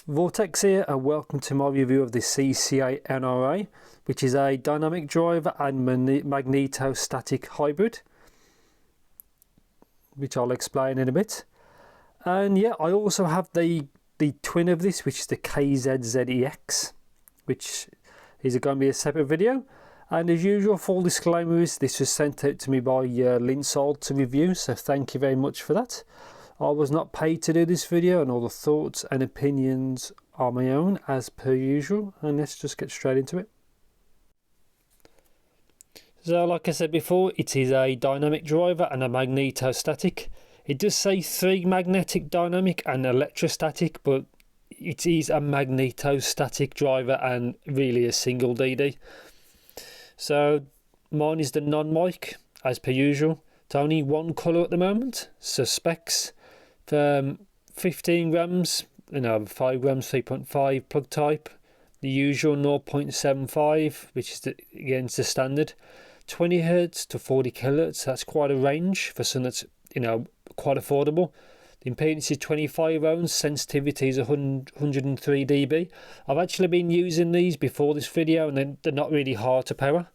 Vortex here, and welcome to my review of the CCA NRA, which is a dynamic driver and magnetostatic hybrid, which I'll explain in a bit. And yeah, I also have the twin of this, which is the KZZEX, which is going to be a separate video. And as usual, full disclaimers, this was sent out to me by Linsold to review, so thank you very much for that. I was not paid to do this video, and all the thoughts and opinions are my own as per usual, and let's just get straight into it. So like I said before, it is a dynamic driver and a magnetostatic. It does say 3 magnetic dynamic and electrostatic, but it is a magnetostatic driver and really a single DD. So mine is the non-mic as per usual. It's only one colour at the moment, so specs. 15 grams, 5 grams, 3.5 plug type, the usual 0.75, which is again the standard. 20 hertz to 40 kilohertz, that's quite a range for something that's quite affordable. The impedance is 25 ohms, sensitivity is 103 dB. I've actually been using these before this video, and they're not really hard to power.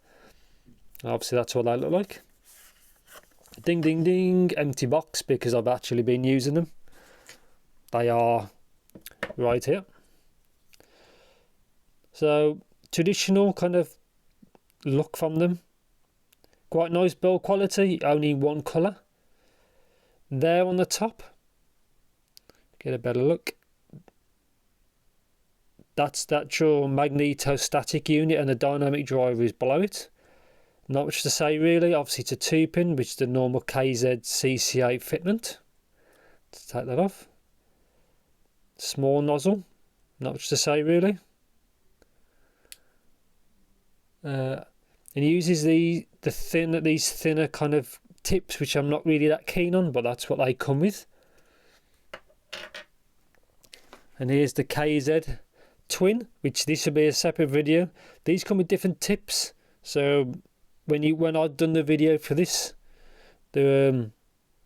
Obviously that's what they look like. Ding ding ding, empty box, because I've actually been using them. They are right here. So traditional kind of look from them. Quite nice build quality, only one colour. There on the top, get a better look. That's the actual magnetostatic unit, and the dynamic driver is below it. Not much to say really. Obviously it's a 2-pin, which is the normal KZ CCA fitment. Let's take that off. Small nozzle. Not much to say really. And it uses these thinner kind of tips, which I'm not really that keen on, but that's what they come with. And here's the KZ twin, which this will be a separate video. These come with different tips, so when I've done the video for this, they're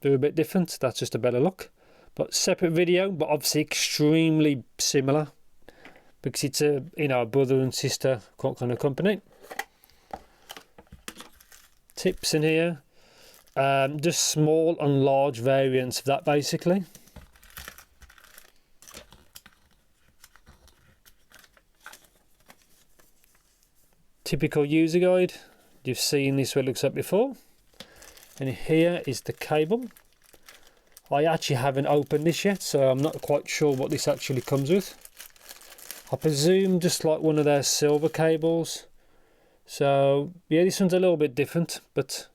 a bit different. That's just a better look, but separate video, but obviously extremely similar because it's a brother and sister kind of company. Tips in here, just small and large variants of that basically. Typical user guide. You've seen this what it looks like before. And here is the cable. I actually haven't opened this yet, so I'm not quite sure what this actually comes with. I presume just like one of their silver cables. So yeah, this one's a little bit different, but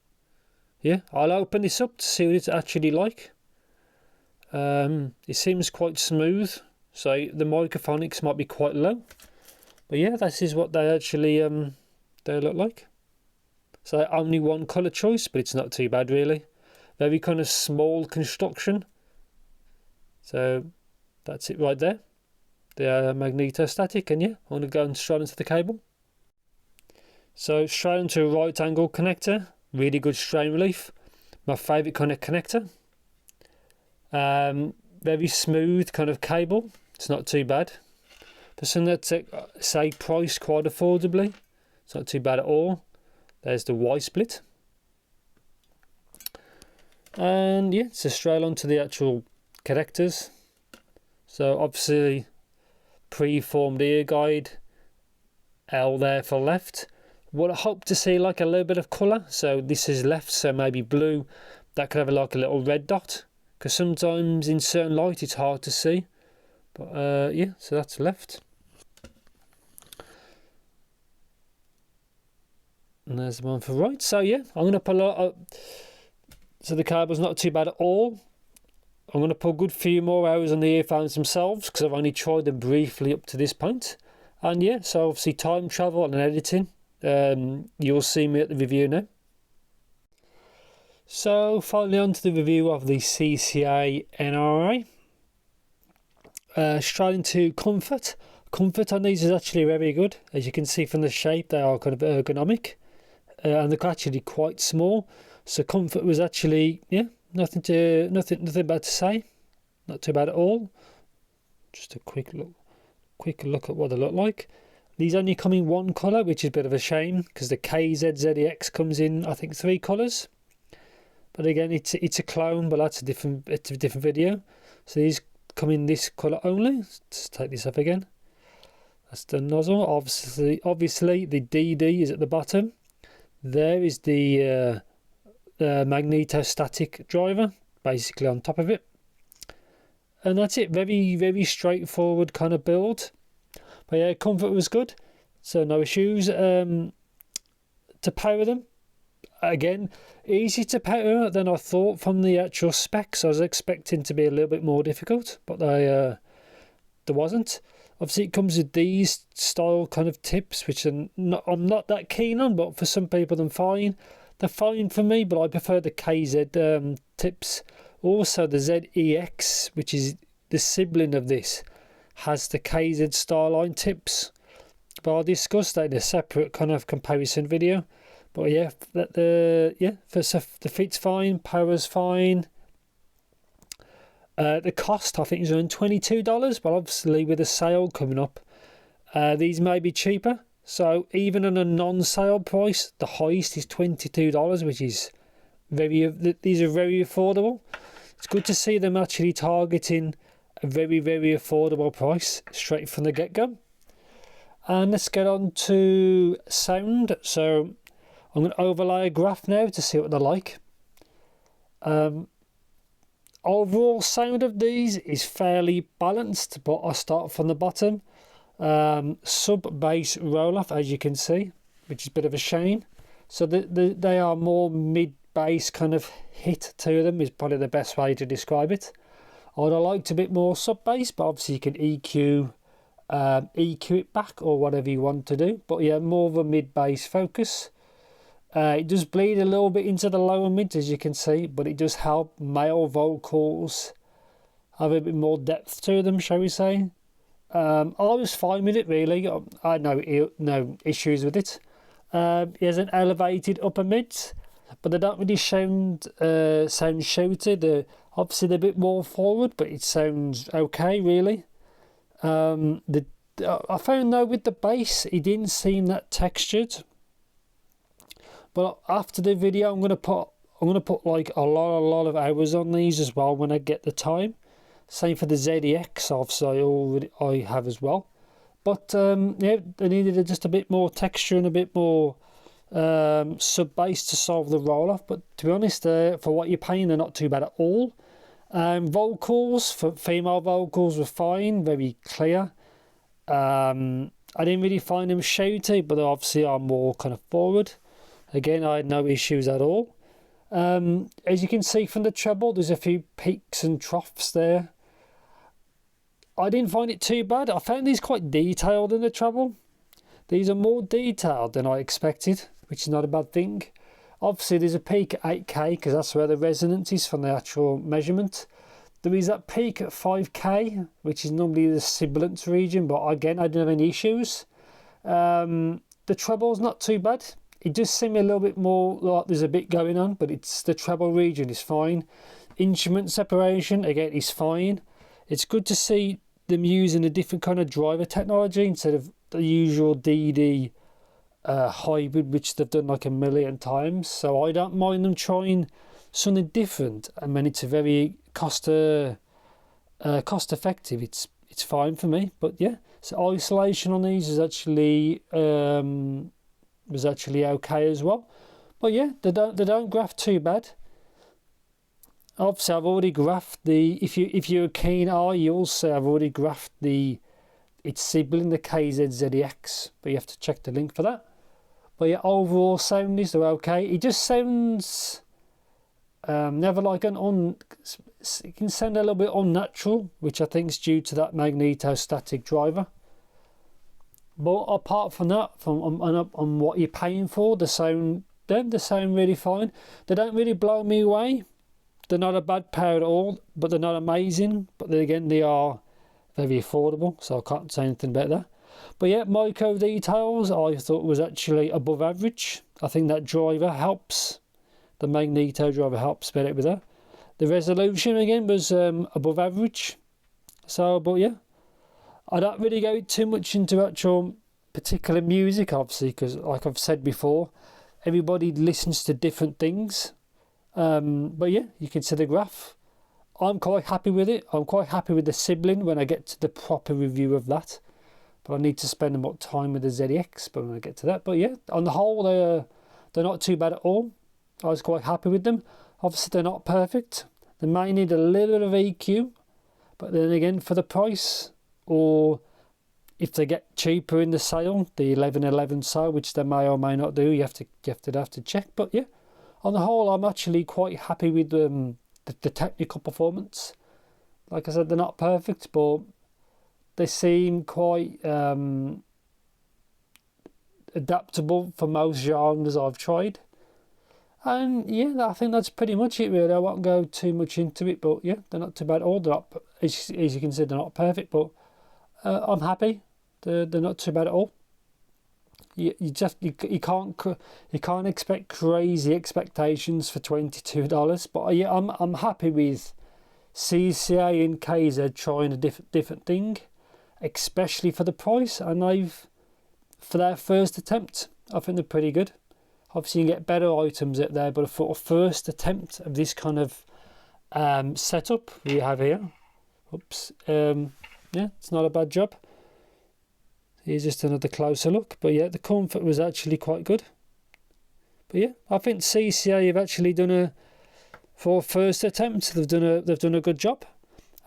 yeah, I'll open this up to see what it's actually like. It seems quite smooth, so the microphonics might be quite low. But yeah, this is what they actually they look like. So only one colour choice, but it's not too bad really. Very kind of small construction. So that's it right there. They are magnetostatic, and yeah, I'm going to go straight into the cable. So straight into a right angle connector. Really good strain relief. My favourite kind of connector. Very smooth kind of cable. It's not too bad. For something that's say priced quite affordably, it's not too bad at all. There's the Y split. And yeah, so straight on to the actual connectors. So obviously pre-formed ear guide, L there for left. What I hope to see like a little bit of colour. So this is left, so maybe blue. That could have like a little red dot, because sometimes in certain light it's hard to see. But yeah, so that's left. And there's the one for right. So yeah, I'm going to pull out. So the cable's not too bad at all. I'm going to put a good few more hours on the earphones themselves, because I've only tried them briefly up to this point. And yeah, so obviously time travel and editing. You'll see me at the review now. So finally on to the review of the CCA NRA. Straight into comfort. Comfort on these is actually very good. As you can see from the shape, they are kind of ergonomic. And they're actually quite small, so comfort was actually nothing bad to say, not too bad at all. Just a quick look quick look at what they look like. These only come in one colour, which is a bit of a shame, because the KZ-ZEX comes in, I think, 3 colours. But again, it's a clone, but that's a different video. So these come in this colour only. Let's take this up again. That's the nozzle. Obviously the DD is at the bottom. There is the magnetostatic driver, basically on top of it. And that's it. Very, very straightforward kind of build. But yeah, comfort was good. So no issues. To power them, again, easy to power than I thought from the actual specs. I was expecting to be a little bit more difficult, but there wasn't. Obviously, it comes with these style kind of tips, which I'm not that keen on, but for some people, they're fine. They're fine for me, but I prefer the KZ tips. Also, the ZEX, which is the sibling of this, has the KZ style line tips. But I'll discuss that in a separate kind of comparison video. But yeah, the fit's fine, power's fine. The cost, I think, is around $22, but obviously with a sale coming up, these may be cheaper. So even on a non-sale price, the highest is $22, which is these are very affordable. It's good to see them actually targeting a very, very affordable price straight from the get-go. And let's get on to sound. So I'm going to overlay a graph now to see what they're like. Overall sound of these is fairly balanced, but I'll start from the bottom. Sub-bass roll-off, as you can see, which is a bit of a shame. So they are more mid-bass kind of hit to them, is probably the best way to describe it. I would have liked a bit more sub-bass, but obviously you can EQ it back or whatever you want to do. But yeah, more of a mid-bass focus. It does bleed a little bit into the lower mids, as you can see, but it does help male vocals have a bit more depth to them, shall we say. I was fine with it, really. I had no issues with it. It has an elevated upper mids, but they don't really sound shouted. Obviously, they're a bit more forward, but it sounds okay, really. I found, though, with the bass, it didn't seem that textured. But after the video, I'm gonna put like a lot of hours on these as well when I get the time. Same for the ZEX, obviously I have as well. But yeah, they needed just a bit more texture and a bit more sub bass to solve the roll off. But to be honest, for what you're paying, they're not too bad at all. Vocals for female vocals were fine, very clear. I didn't really find them shouty, but they obviously are more kind of forward. Again, I had no issues at all. As you can see from the treble, there's a few peaks and troughs there. I didn't find it too bad. I found these quite detailed in the treble. These are more detailed than I expected, which is not a bad thing. Obviously, there's a peak at 8K because that's where the resonance is from the actual measurement. There is that peak at 5K, which is normally the sibilance region, but again, I didn't have any issues. The treble's not too bad. It does seem a little bit more like there's a bit going on, but the treble region is fine. Instrument separation, again, is fine. It's good to see them using a different kind of driver technology instead of the usual DD hybrid, which they've done like a million times. So I don't mind them trying something different. I mean, it's a very cost effective. It's fine for me. But yeah, so isolation on these is actually okay as well. But yeah, they don't graph too bad. Obviously, I've already graphed the. If you're a keen eye, you'll see I've already graphed its sibling, the KZ-ZEX, but you have to check the link for that. But yeah, overall sound is they're okay. It just sounds never like it can sound a little bit unnatural, which I think is due to that magnetostatic driver. But apart from that, on what you're paying for, they sound really fine. They don't really blow me away. They're not a bad pair at all, but they're not amazing. But then again, they are very affordable, so I can't say anything about that. But yeah, micro details I thought was actually above average. I think that driver helps. The magneto driver helps better with that. The resolution again was above average. So, but yeah, I don't really go too much into actual particular music, obviously, because like I've said before, everybody listens to different things. But yeah, you can see the graph. I'm quite happy with it. I'm quite happy with the sibling when I get to the proper review of that. But I need to spend more time with the ZX, but when I get to that. But yeah, on the whole, they're not too bad at all. I was quite happy with them. Obviously, they're not perfect. They might need a little bit of EQ, but then again, for the price, or if they get cheaper in the sale, the 1111 sale, which they may or may not do, you have to check. But yeah, on the whole, I'm actually quite happy with the technical performance. Like I said, they're not perfect, but they seem quite adaptable for most genres I've tried. And yeah, I think that's pretty much it really. I won't go too much into it, but yeah, they're not too bad at all. They're not, as you can see, they're not perfect, but I'm happy. They're not too bad at all. You can't expect crazy expectations for $22, but yeah, I'm happy with CCA and KZ trying a different thing, especially for the price. And for their first attempt, I think they're pretty good. Obviously, you can get better items out there, but for a first attempt of this kind of setup we have here, yeah, it's not a bad job. Here's just another closer look. But yeah, the comfort was actually quite good. But yeah, I think CCA have actually for a first attempt, they've done a good job.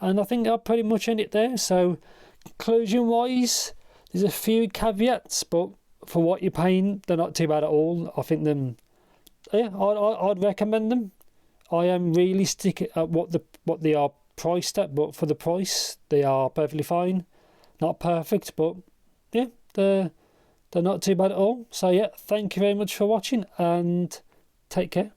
And I think I'll pretty much end it there. So conclusion wise, there's a few caveats, but for what you're paying, they're not too bad at all. I think I'd recommend them. I am realistic at what they are priced at, but for the price, they are perfectly fine. Not perfect, but yeah, they're not too bad at all. So yeah, thank you very much for watching, and take care.